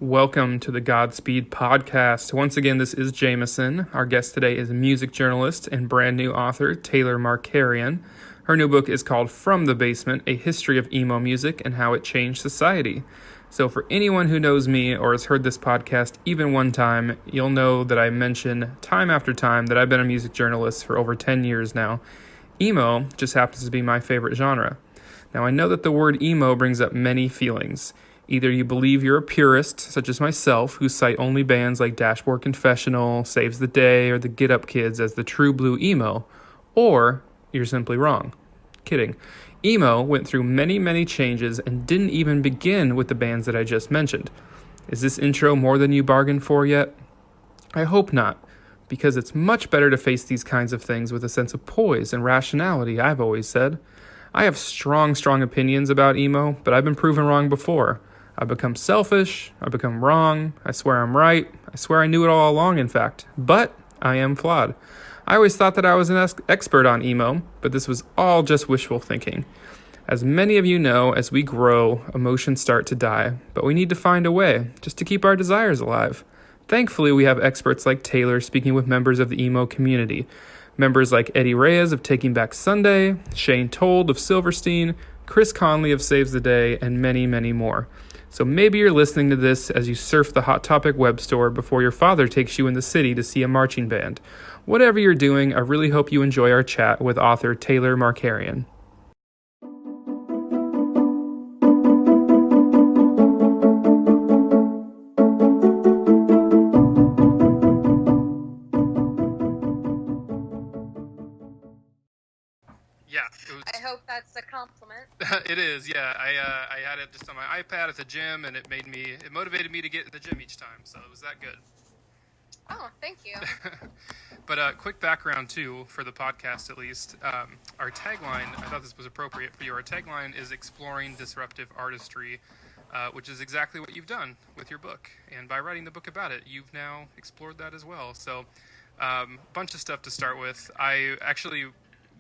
Welcome to the Godspeed podcast. Once again, this is Jameson. Our guest today is music journalist and brand new author Taylor Markarian. Her new book is called From the Basement, A History of Emo Music and How It Changed Society. So for anyone who knows me or has heard this podcast even one time, you'll know that I mention time after time that I've been a music journalist for over 10 years now. Emo just happens to be my favorite genre. Now, I know that the word emo brings up many feelings. Either you believe you're a purist, such as myself, who cite only bands like Dashboard Confessional, Saves the Day, or the Get Up Kids as the true blue emo, or you're simply wrong. Kidding. Emo went through many changes and didn't even begin with the bands that I just mentioned. Is this intro more than you bargained for yet? I hope not, because it's much better to face these kinds of things with a sense of poise and rationality, I've always said. I have strong opinions about emo, but I've been proven wrong before. I've become selfish, I've become wrong, I swear I'm right, I swear I knew it all along, in fact, but I am flawed. I always thought that I was an expert on emo, but this was all just wishful thinking. As many of you know, as we grow, emotions start to die, but we need to find a way, just to keep our desires alive. Thankfully, we have experts like Taylor speaking with members of the emo community. Members like Eddie Reyes of Taking Back Sunday, Shane Told of Silverstein, Chris Conley of Saves the Day, and many more. So maybe you're listening to this as you surf the Hot Topic web store before your father takes you in the city to see a marching band. Whatever you're doing, I really hope you enjoy our chat with author Taylor Markarian. I hope that's a compliment. It is, yeah. I had it just on my iPad at the gym, and it motivated me to get to the gym each time, so it was that good. Oh, thank you. But quick background, too, for the podcast at least. Our tagline, I thought this was appropriate for you, our tagline is Exploring Disruptive Artistry, which is exactly what you've done with your book. And by writing the book about it, you've now explored that as well. So, bunch of stuff to start with.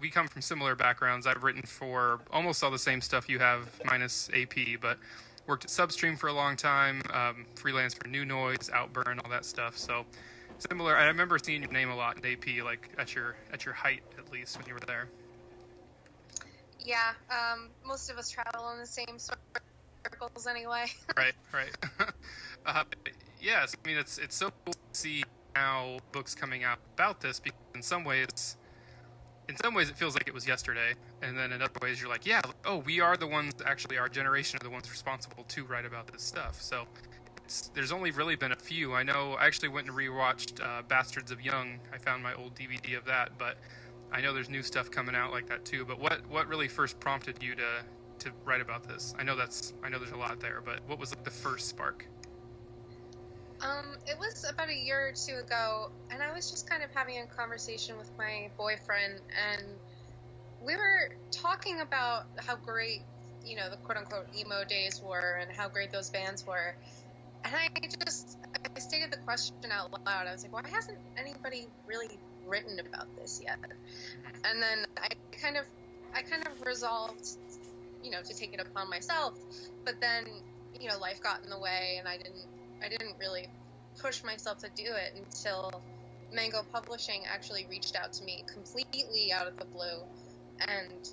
We come from similar backgrounds. I've written for almost all the same stuff you have, minus AP, but worked at Substream for a long time, freelance for New Noise, Outburn, all that stuff. So similar. I remember seeing your name a lot in AP, like at your height at least when you were there. Yeah, most of us travel in the same circles anyway. Right. Yes, I mean it's so cool to see now books coming out about this, because in some ways it feels like it was yesterday, and then in other ways you're like, yeah, we are the ones, actually our generation are the ones responsible to write about this stuff. So there's only really been a few. I know I actually went and rewatched Bastards of Young. I found my old DVD of that, but I know there's new stuff coming out like that too. But what really first prompted you to write about this? I know there's a lot there, but what was like the first spark? It was about a year or two ago, and I was just kind of having a conversation with my boyfriend, and we were talking about how great, the quote-unquote emo days were and how great those bands were. And I stated the question out loud. I was like, why hasn't anybody really written about this yet? And then I kind of resolved, to take it upon myself. But then, life got in the way, and I didn't really push myself to do it until Mango Publishing actually reached out to me completely out of the blue. And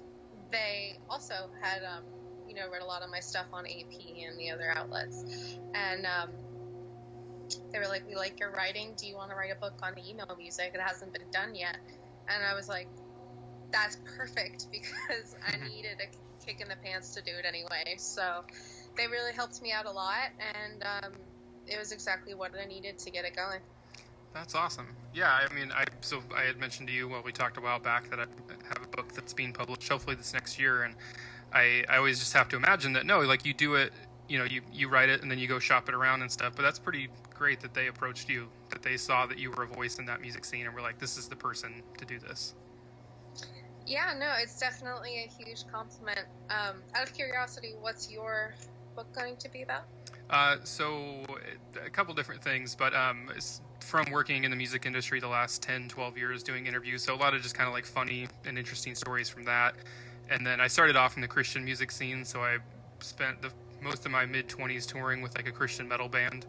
they also had, read a lot of my stuff on AP and the other outlets. And they were like, we like your writing. Do you want to write a book on emo music? It hasn't been done yet. And I was like, that's perfect, because I needed a kick in the pants to do it anyway. So they really helped me out a lot, and it was exactly what I needed to get it going. That's awesome. Yeah, I mean, I had mentioned to you, we talked a while back, that I have a book that's being published hopefully this next year, and I always just have to imagine that, you do it, you write it and then you go shop it around and stuff, but that's pretty great that they approached you, that they saw that you were a voice in that music scene and were like, this is the person to do this. Yeah, no, it's definitely a huge compliment. Out of curiosity, what's your book going to be about? So a couple different things, but from working in the music industry the last 10, 12 years doing interviews, so a lot of just kind of like funny and interesting stories from that. And then I started off in the Christian music scene, so I spent the most of my mid-20s touring with like a Christian metal band.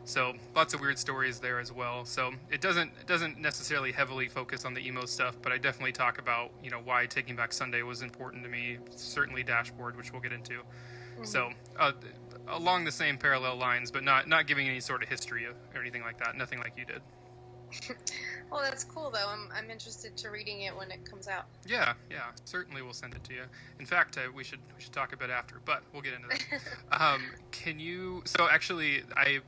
So lots of weird stories there as well. So it doesn't necessarily heavily focus on the emo stuff, but I definitely talk about, you know, why Taking Back Sunday was important to me. Certainly Dashboard, which we'll get into. Mm-hmm. So along the same parallel lines, but not giving any sort of history or anything like that. Nothing like you did. Well, that's cool though. I'm interested to reading it when it comes out. Yeah, certainly we'll send it to you. In fact, we should talk a bit after, but we'll get into that. Can you? So actually, I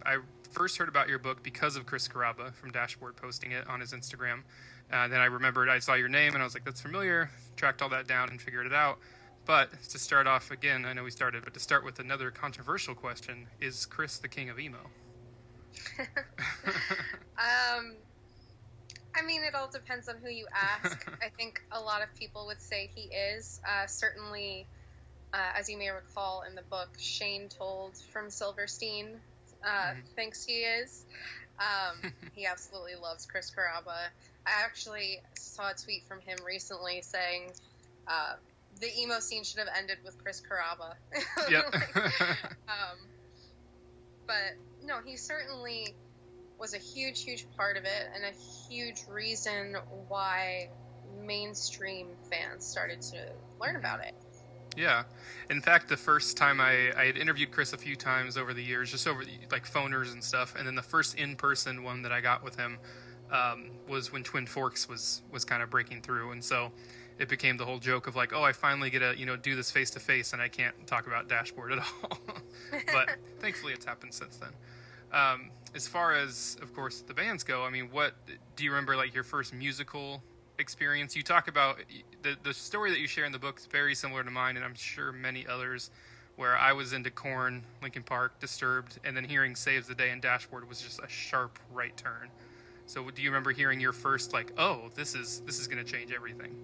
first heard about your book because of Chris Carrabba from Dashboard posting it on his Instagram. Then I remembered I saw your name and I was like, that's familiar. Tracked all that down and figured it out. But to start off again, I know we started, but to start with another controversial question: is Chris the king of emo? I mean, it all depends on who you ask. I think a lot of people would say he is. Certainly, as you may recall in the book, Shane told from Silverstein thinks he is. He absolutely loves Chris Carrabba. I actually saw a tweet from him recently saying the emo scene should have ended with Chris Carrabba. Yep. But no, he certainly was a huge part of it, and a huge reason why mainstream fans started to learn about it. Yeah. In fact, the first time I had interviewed Chris a few times over the years, just over like phoners and stuff, and then the first in-person one that I got with him was when Twin Forks was kind of breaking through, and so it became the whole joke of like, oh, I finally get to do this face-to-face, and I can't talk about Dashboard at all. But thankfully it's happened since then. As far as, of course, the bands go, I mean, what do you remember, like, your first musical experience? You talk about the story that you share in the book is very similar to mine, and I'm sure many others, where I was into Korn, Linkin Park, Disturbed, and then hearing Saves the Day and Dashboard was just a sharp right turn. So do you remember hearing your first, like, oh, this is going to change everything?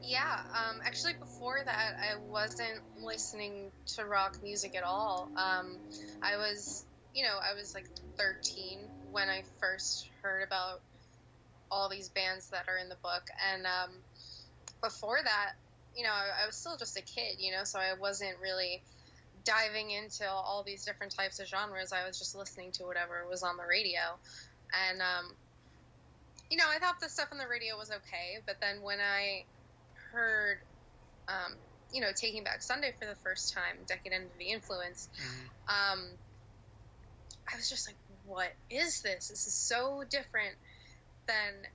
Yeah, actually before that, I wasn't listening to rock music at all. I was like 13 when I first heard about all these bands that are in the book. And before that, I was still just a kid, so I wasn't really diving into all these different types of genres. I was just listening to whatever was on the radio. And, I thought the stuff on the radio was okay. But then when I heard, Taking Back Sunday for the first time, Decade Into the Influence, I was just like, what is this? This is so different than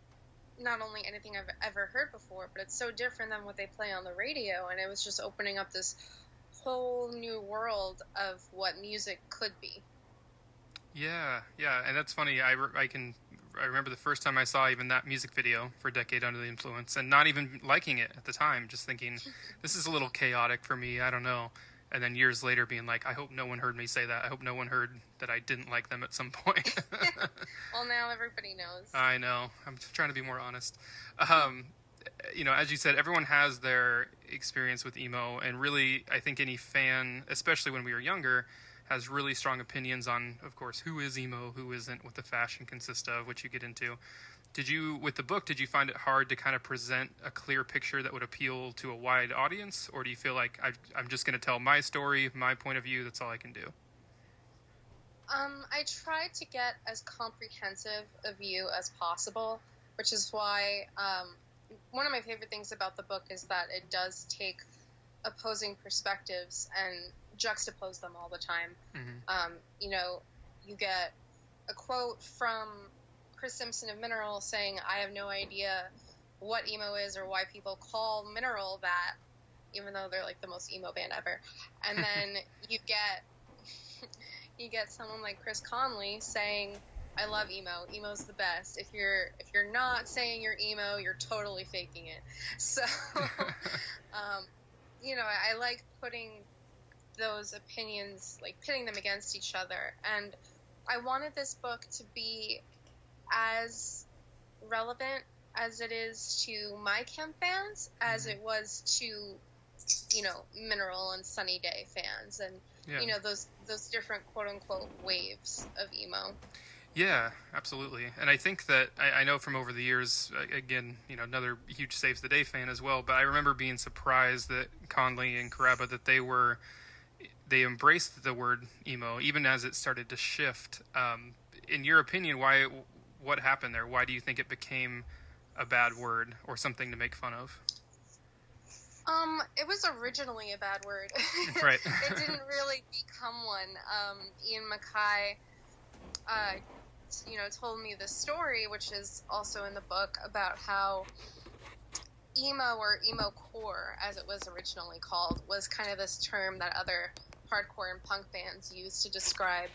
not only anything I've ever heard before, but it's so different than what they play on the radio. And it was just opening up this whole new world of what music could be. Yeah. And that's funny. I remember the first time I saw even that music video for Decade Under the Influence and not even liking it at the time, just thinking, this is a little chaotic for me. I don't know. And then years later being like, I hope no one heard me say that. I hope no one heard that I didn't like them at some point. Well, now everybody knows. I know. I'm trying to be more honest. As you said, everyone has their experience with emo. And really, I think any fan, especially when we were younger, has really strong opinions on, of course, who is emo, who isn't, what the fashion consists of, which you get into. With the book, did you find it hard to kind of present a clear picture that would appeal to a wide audience? Or do you feel like I'm just going to tell my story, my point of view, that's all I can do? I tried to get as comprehensive a view as possible, which is why one of my favorite things about the book is that it does take opposing perspectives and juxtapose them all the time. Mm-hmm. You get a quote from Chris Simpson of Mineral saying, I have no idea what emo is or why people call Mineral that, even though they're like the most emo band ever. And then you get someone like Chris Conley saying, I love emo. Emo's the best. If you're not saying you're emo, you're totally faking it. So, I like putting those opinions, like pitting them against each other. And I wanted this book to be as relevant as it is to my camp fans as it was to, Mineral and Sunny Day fans and, those different quote-unquote waves of emo. Yeah, absolutely. And I think that, I know from over the years, again, another huge Saves the Day fan as well, but I remember being surprised that Conley and Carrabba, that they were they embraced the word emo even as it started to shift. In your opinion, what happened there? Why do you think it became a bad word or something to make fun of? It was originally a bad word. Right. It didn't really become one. Ian Mackay, told me this story, which is also in the book, about how emo, or emo core, as it was originally called, was kind of this term that other hardcore and punk bands used to describe,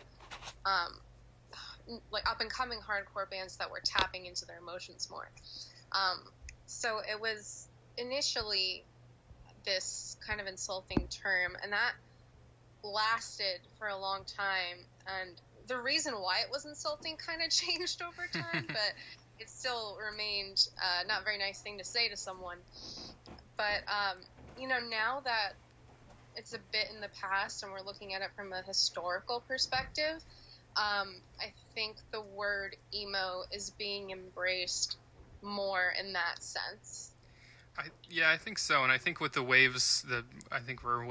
like up-and-coming hardcore bands that were tapping into their emotions more. So it was initially this kind of insulting term, and that lasted for a long time, and the reason why it was insulting kind of changed over time, but it still remained not a very nice thing to say to someone. But now that it's a bit in the past and we're looking at it from a historical perspective, I think the word emo is being embraced more in that sense. I think so, and I think with the waves, I think we're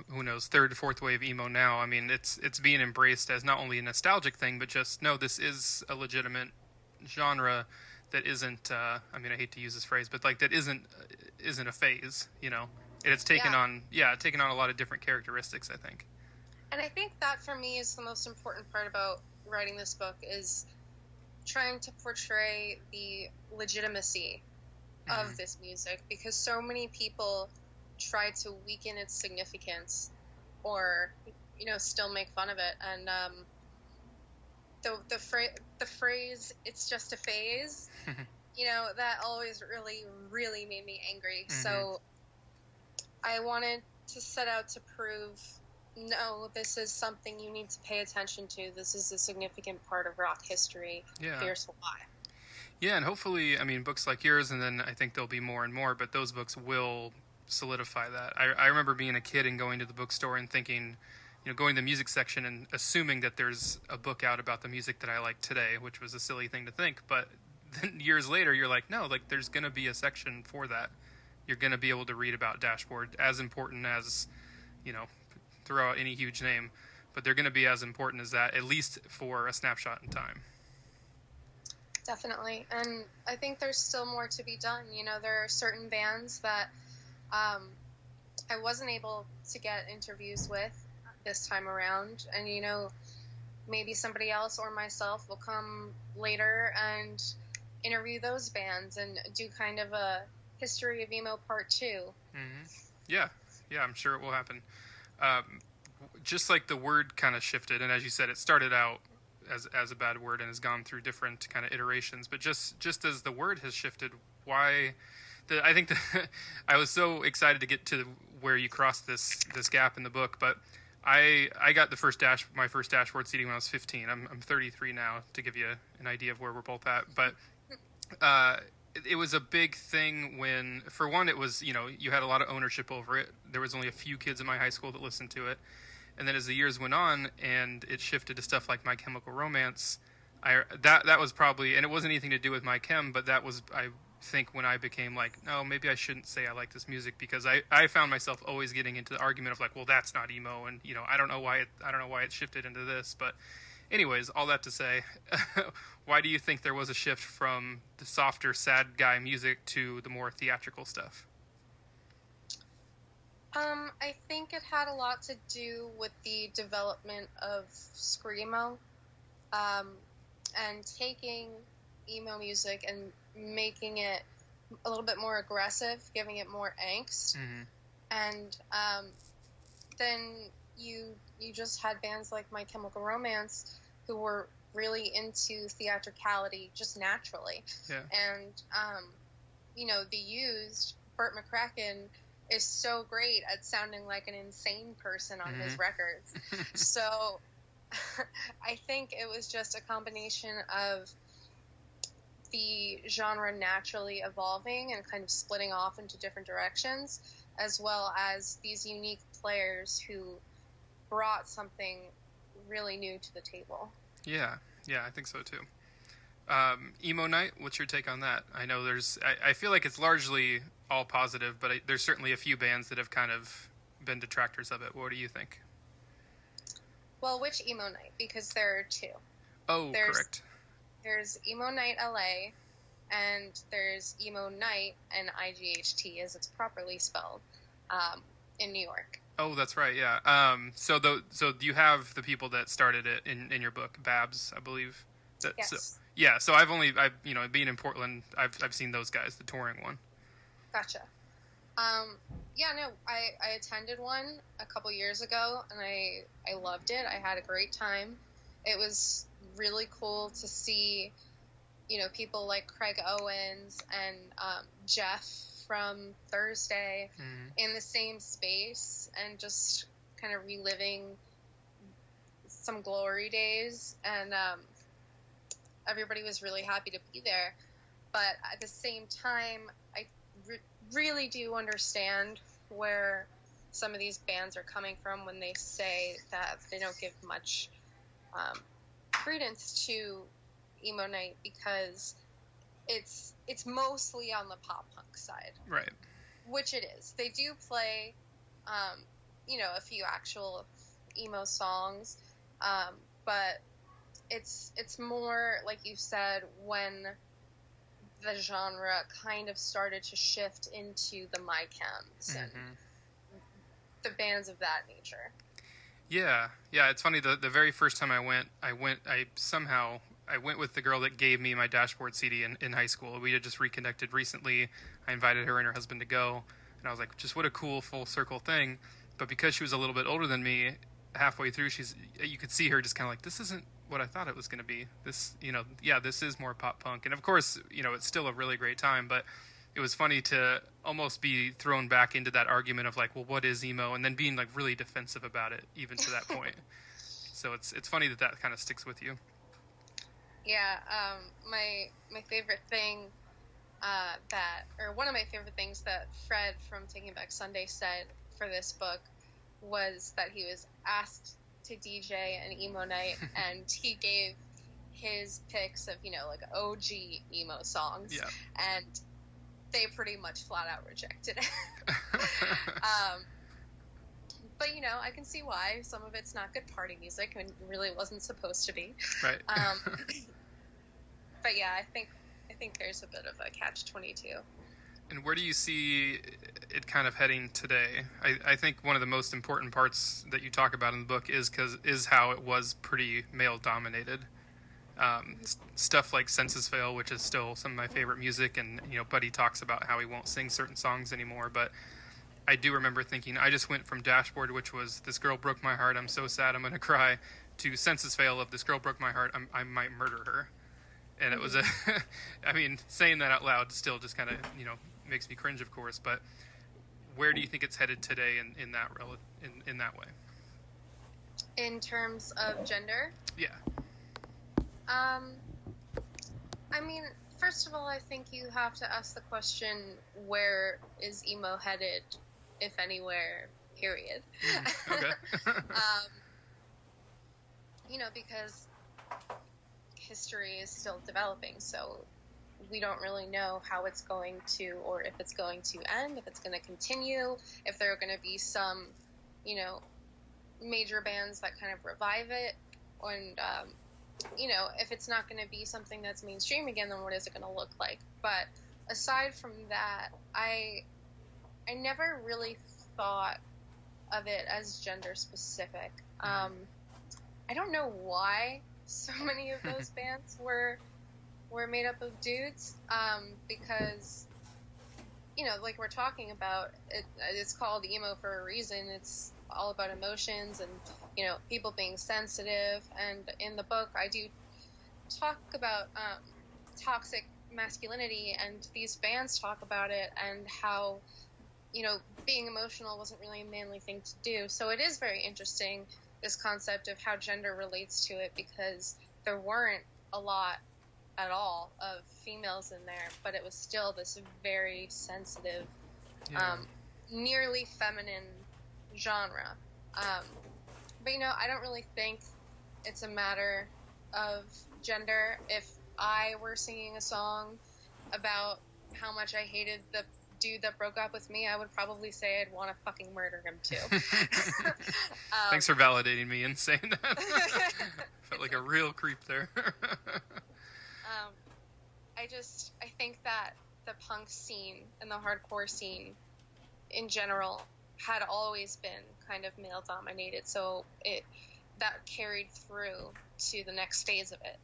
who knows, third to fourth wave emo now. I mean, it's being embraced as not only a nostalgic thing, but just no, this is a legitimate genre that isn't. I hate to use this phrase, but like that isn't a phase, and it's taken on a lot of different characteristics, I think. And I think that for me is the most important part about writing this book, is trying to portray the legitimacy of this music, because so many people try to weaken its significance or still make fun of it, and the phrase "it's just a phase," that always really made me angry. So I wanted to set out to prove, no, this is something you need to pay attention to. This is a significant part of rock history. Here's why. Yeah, and hopefully, books like yours, and then I think there'll be more and more, but those books will solidify that. I remember being a kid and going to the bookstore and thinking, going to the music section and assuming that there's a book out about the music that I like today, which was a silly thing to think. But then years later, you're like, no, like there's going to be a section for that. You're going to be able to read about Dashboard, as important as, throw out any huge name, but they're going to be as important as that, at least for a snapshot in time. Definitely. And I think there's still more to be done. There are certain bands that I wasn't able to get interviews with this time around. And, maybe somebody else or myself will come later and interview those bands and do kind of a history of emo part 2. Mm-hmm. Yeah, I'm sure it will happen. Just like the word kind of shifted, and as you said, it started out as a bad word and has gone through different kind of iterations, but just as the word has shifted, I think I was so excited to get to where you crossed this gap in the book, but I got my first Dashboard CD when I was 15. I'm 33 now, to give you an idea of where we're both at, but it was a big thing when, for one, it was, you had a lot of ownership over it. There was only a few kids in my high school that listened to it. And then as the years went on and it shifted to stuff like My Chemical Romance, that was probably, and it wasn't anything to do with My Chem, but that was, I think, when I became like, no, maybe I shouldn't say I like this music, because I found myself always getting into the argument of like, well, that's not emo, and I don't know why it shifted into this. But anyways, all that to say, why do you think there was a shift from the softer, sad guy music to the more theatrical stuff? I think it had a lot to do with the development of screamo, and taking emo music and making it a little bit more aggressive, giving it more angst. And then you just had bands like My Chemical Romance who were really into theatricality just naturally. Yeah. And The Used, Burt McCracken, is so great at sounding like an insane person on his records. So I think it was just a combination of the genre naturally evolving and kind of splitting off into different directions, as well as these unique players who brought something really new to the table. Yeah, I think so too. Emo Night, what's your take on that? I know I feel like it's largely all positive, but there's certainly a few bands that have kind of been detractors of it. What do you think? Well, which emo night? Because there are two. Oh, correct. There's Emo Night LA, and there's Emo Night, and IGHT as it's properly spelled, in New York. Oh, that's right. Yeah. So you have the people that started it in your book, Babs, I believe. Yes. So, yeah. So being in Portland, I've seen those guys, the touring one. Gotcha. Yeah, no, I attended one a couple years ago, and I loved it. I had a great time. It was really cool to see, people like Craig Owens and Jeff from Thursday in the same space and just kind of reliving some glory days. And everybody was really happy to be there. But at the same time, I really do understand where some of these bands are coming from when they say that they don't give much credence to Emo Night, because it's mostly on the pop punk side, right? Which it is. They do play, a few actual emo songs, but it's more like you said, when the genre kind of started to shift into the MyChems and the bands of that nature. Yeah, it's funny. The very first time I went with the girl that gave me my Dashboard CD in high school. We had just reconnected recently. I invited her and her husband to go, and I was like, just what a cool full circle thing. But because she was a little bit older than me, halfway through, you could see her just kind of like, this isn't what I thought it was going to be. This, this is more pop punk. And of course, it's still a really great time, but it was funny to almost be thrown back into that argument of like, well, what is emo? And then being like really defensive about it, even to that point. So it's funny that kind of sticks with you. Yeah. My favorite thing, one of my favorite things that Fred from Taking Back Sunday said for this book was that he was asked to DJ an emo night, and he gave his picks of, like OG emo songs. Yeah. And they pretty much flat out rejected it. But, I can see why. Some of it's not good party music and really wasn't supposed to be. Right. But yeah, I think there's a bit of a catch-22. And where do you see it kind of heading today? I think one of the most important parts that you talk about in the book is how it was pretty male-dominated. Stuff like Senses Fail, which is still some of my favorite music, and Buddy talks about how he won't sing certain songs anymore, but I do remember thinking, I just went from Dashboard, which was This Girl Broke My Heart, I'm so sad I'm gonna cry, to Senses Fail of This Girl Broke My Heart, I might murder her. And it was saying that out loud still just kind of makes me cringe, of course, but where do you think it's headed today in that way? In terms of gender? Yeah. First of all, I think you have to ask the question, where is emo headed, if anywhere, period. Okay. Because history is still developing, so we don't really know how it's going to, or if it's going to end, if it's going to continue, if there are going to be some, major bands that kind of revive it, and, if it's not going to be something that's mainstream again, then what is it going to look like? But aside from that, I never really thought of it as gender specific. I don't know why so many of those bands were made up of dudes, because, like we're talking about, it's called emo for a reason. It's all about emotions and, people being sensitive. And in the book, I do talk about toxic masculinity, and these bands talk about it, and how, being emotional wasn't really a manly thing to do. So it is very interesting, this concept of how gender relates to it, because there weren't a lot at all of females in there, but it was still this very sensitive, nearly feminine genre. But I don't really think it's a matter of gender. If I were singing a song about how much I hated the dude that broke up with me, I would probably say I'd want to fucking murder him too. Thanks for validating me and saying that. Felt like a real creep there. I think that the punk scene and the hardcore scene in general had always been kind of male dominated, so that carried through to the next phase of it.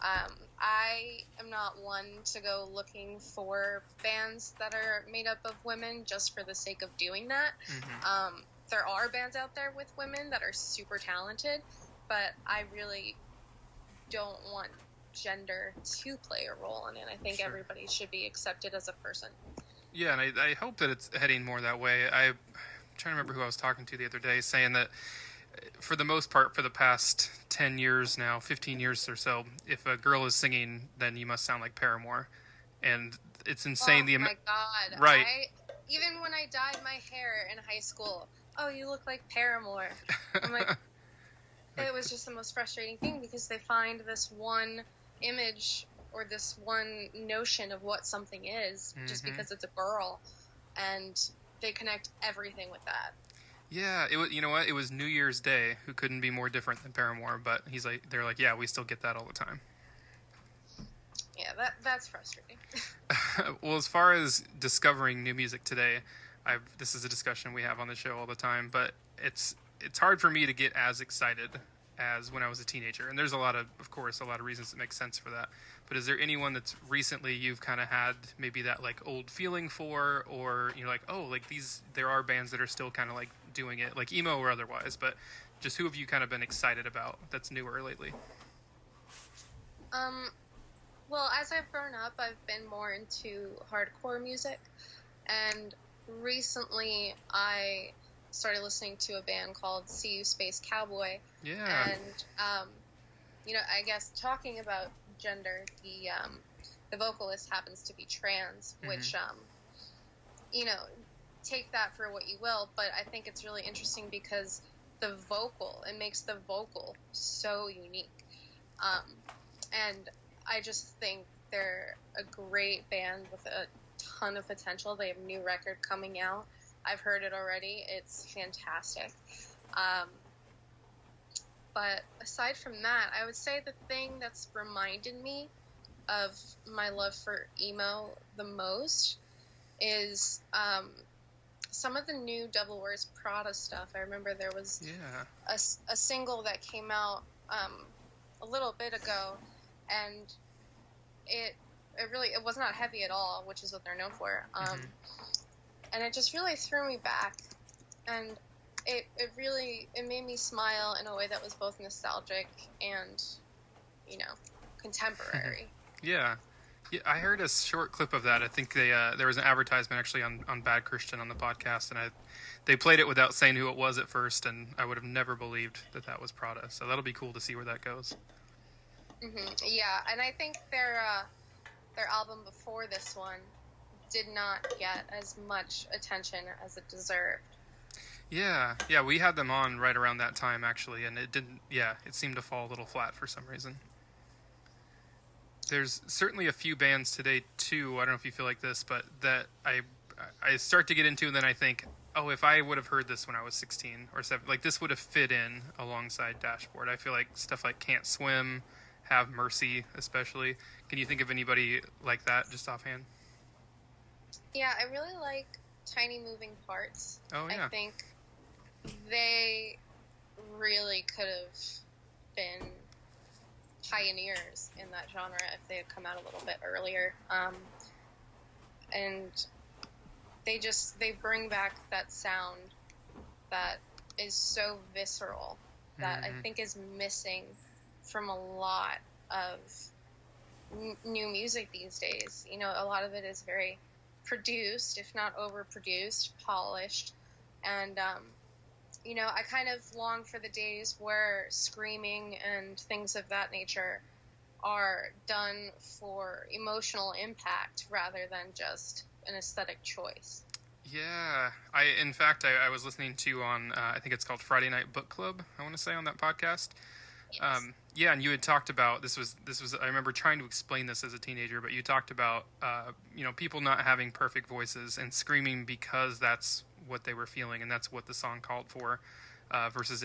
I am not one to go looking for bands that are made up of women just for the sake of doing that. Mm-hmm. There are bands out there with women that are super talented, but I really don't want gender to play a role in it. I think everybody should be accepted as a person. Yeah, and I hope that it's heading more that way. I'm trying to remember who I was talking to the other day saying that for the most part, for the past 10 years now, 15 years or so, if a girl is singing, then you must sound like Paramore. And it's insane. Oh my God. Right. Even when I dyed my hair in high school, oh, you look like Paramore. I'm like, it was just the most frustrating thing because they find this one image or this one notion of what something is just because it's a girl, and they connect everything with that. Yeah, it was. You know what? It was New Year's Day, who couldn't be more different than Paramore, but they're like, yeah, we still get that all the time. Yeah, that's frustrating. Well, as far as discovering new music today, this is a discussion we have on the show all the time, but it's hard for me to get as excited as when I was a teenager. And there's a lot of course, a lot of reasons that make sense for that. But is there anyone that's recently you've kind of had maybe that like old feeling for, or you're like, oh, like there are bands that are still kind of like doing it, like emo or otherwise, but just who have you kind of been excited about that's newer lately? Well, as I've grown up, I've been more into hardcore music, and recently I started listening to a band called See You Space Cowboy. Yeah. And, I guess talking about gender, the vocalist happens to be trans, which, take that for what you will, but I think it's really interesting because it makes the vocal so unique. And I just think they're a great band with a ton of potential. They have a new record coming out. I've heard it already. It's fantastic. But aside from that, I would say the thing that's reminded me of my love for emo the most is some of the new Devil Wears Prada stuff. I remember there was a single that came out a little bit ago, and it was not heavy at all, which is what they're known for. And it just really threw me back, and it made me smile in a way that was both nostalgic and, contemporary. Yeah, I heard a short clip of that. I think there was an advertisement actually on Bad Christian on the podcast, and they played it without saying who it was at first, and I would have never believed that was Prada. So that'll be cool to see where that goes. Yeah, and I think their album before this one did not get as much attention as it deserved. Yeah, we had them on right around that time actually, and it didn't. Yeah, it seemed to fall a little flat for some reason. There's certainly a few bands today too. I don't know if you feel like this, but that I start to get into, and then I think, oh, if I would have heard this when I was 16 or 7, like this would have fit in alongside Dashboard. I feel like stuff like Can't Swim, Have Mercy, especially. Can you think of anybody like that just offhand? Yeah, I really like Tiny Moving Parts. Oh, yeah. I think they really could have been pioneers in that genre if they had come out a little bit earlier. And they bring back that sound that is so visceral that I think is missing from a lot of new music these days. A lot of it is very produced, if not overproduced, polished, and I kind of long for the days where screaming and things of that nature are done for emotional impact rather than just an aesthetic choice. Yeah, I was listening to on I think it's called Friday Night Book Club, I want to say, on that podcast. Yeah, and you had talked about this was I remember trying to explain this as a teenager, but you talked about people not having perfect voices and screaming because that's what they were feeling and that's what the song called for, versus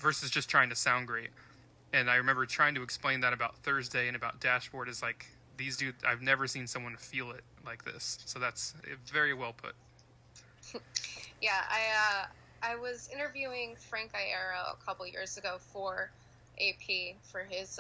versus just trying to sound great. And I remember trying to explain that about Thursday and about Dashboard is like these dudes. I've never seen someone feel it like this. So that's very well put. Yeah, I was interviewing Frank Iero a couple years ago for AP for his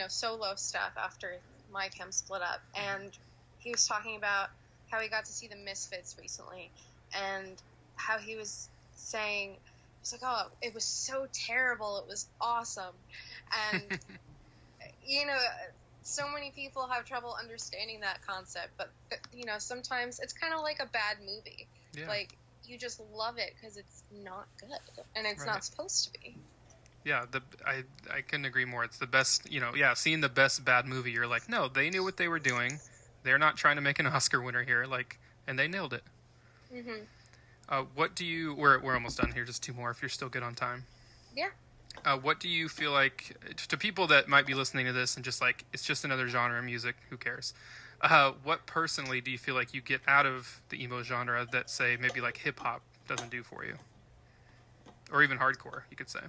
solo stuff after My Chem split up, and he was talking about how he got to see the Misfits recently, and how he was saying, it's like, oh, it was so terrible, it was awesome, and so many people have trouble understanding that concept, but sometimes it's kind of like a bad movie. Yeah. Like, you just love it because it's not good, and it's not supposed to be. Yeah, I couldn't agree more. It's the best, seeing the best bad movie, you're like, no, they knew what they were doing. They're not trying to make an Oscar winner here, and they nailed it. Mm-hmm. What do you, we're almost done here, just two more if you're still good on time. Yeah. What do you feel like, to people that might be listening to this and just like, it's just another genre of music, who cares? What personally do you feel like you get out of the emo genre that, say, maybe like hip-hop doesn't do for you? Or even hardcore, you could say.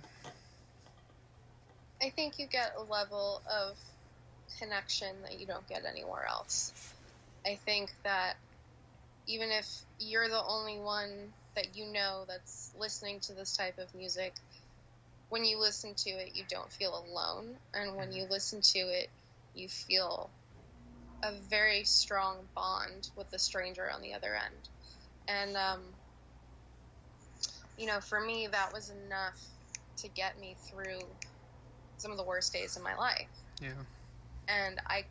I think you get a level of connection that you don't get anywhere else. I think that even if you're the only one that that's listening to this type of music, when you listen to it, you don't feel alone. And when you listen to it, you feel a very strong bond with the stranger on the other end. And, for me, that was enough to get me through some of the worst days of my life. Yeah. And I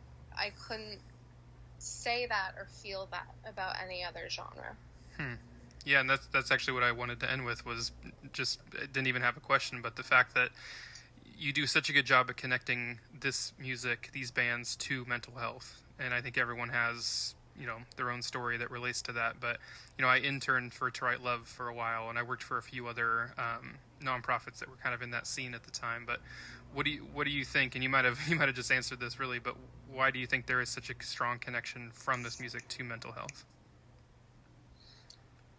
couldn't say that or feel that about any other genre. Yeah, and that's actually what I wanted to end with, was just, I didn't even have a question, but the fact that you do such a good job at connecting this music, these bands, to mental health. And I think everyone has, their own story that relates to that. But, I interned for To Write Love for a while, and I worked for a few other nonprofits that were kind of in that scene at the time. But what do you think? And you might have just answered this, really, but why do you think there is such a strong connection from this music to mental health?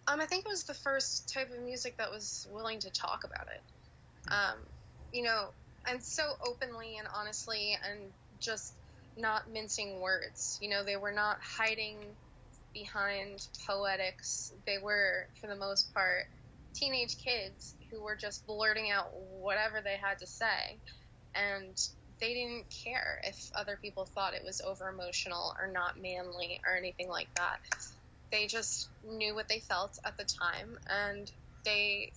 I think it was the first type of music that was willing to talk about it. And so openly and honestly, and just not mincing words. They were not hiding behind poetics. They were, for the most part, teenage kids who were just blurting out whatever they had to say. And they didn't care if other people thought it was over-emotional or not manly or anything like that. They just knew what they felt at the time, and they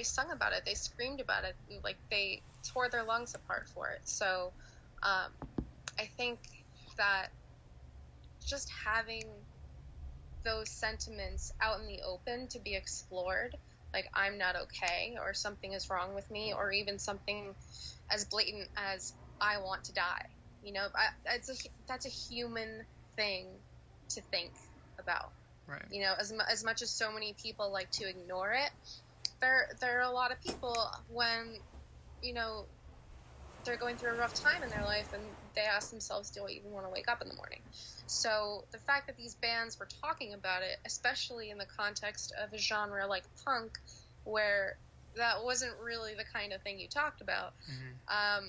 sung about it, they screamed about it, like they tore their lungs apart for it. So I think that just having those sentiments out in the open to be explored, like I'm not okay, or something is wrong with me, or even something as blatant as I want to die, that's a human thing to think about. Right. As much as so many people like to ignore it, there are a lot of people when they're going through a rough time in their life, and they ask themselves, do I even want to wake up in the morning? So the fact that these bands were talking about it, especially in the context of a genre like punk, where that wasn't really the kind of thing you talked about, I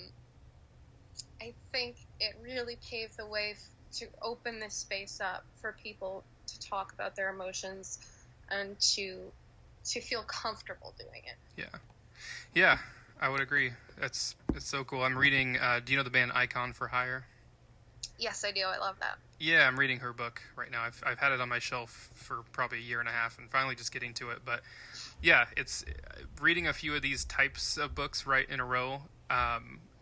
think it really paved the way to open this space up for people to talk about their emotions and to feel comfortable doing it. Yeah, I would agree. It's so cool. I'm reading, do you know the band Icon for Hire? Yes, I do. I love that. Yeah, I'm reading her book right now. I've had it on my shelf for probably a year and a half, and finally just getting to it. But yeah, it's reading a few of these types of books right in a row,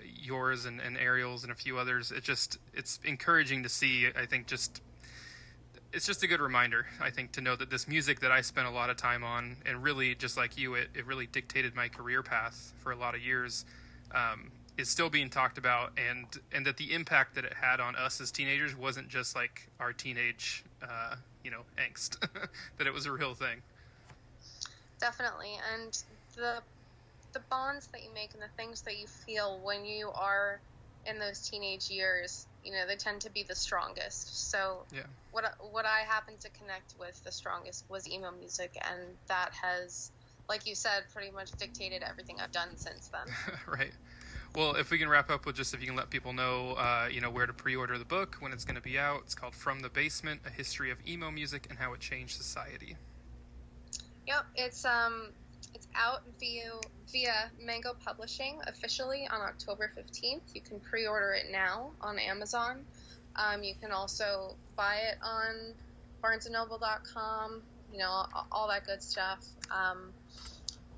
yours and Ariel's and a few others. It's encouraging to see. I think it's just a good reminder, I think, to know that this music that I spent a lot of time on, and really, just like you, it really dictated my career path for a lot of years, is still being talked about, and that the impact that it had on us as teenagers wasn't just like our teenage, angst, that it was a real thing. Definitely, and the bonds that you make and the things that you feel when you are in those teenage years, they tend to be the strongest. So yeah. What I happen to connect with the strongest was emo music, and that has, like you said, pretty much dictated everything I've done since then. Right. Well, if we can wrap up with just if you can let people know, where to pre-order the book, when it's going to be out. It's called From the Basement, A History of Emo Music and How It Changed Society. Yep, it's out via Mango Publishing officially on October 15th. You can pre-order it now on Amazon. You can also buy it on BarnesandNoble.com, all that good stuff.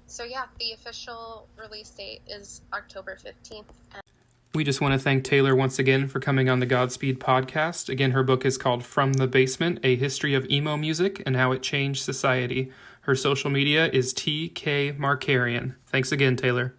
So yeah, the official release date is October 15th. We just want to thank Taylor once again for coming on the Godspeed podcast. Again, her book is called From the Basement, A History of Emo Music and How It Changed Society. Her social media is Taylor Markarian. Thanks again, Taylor.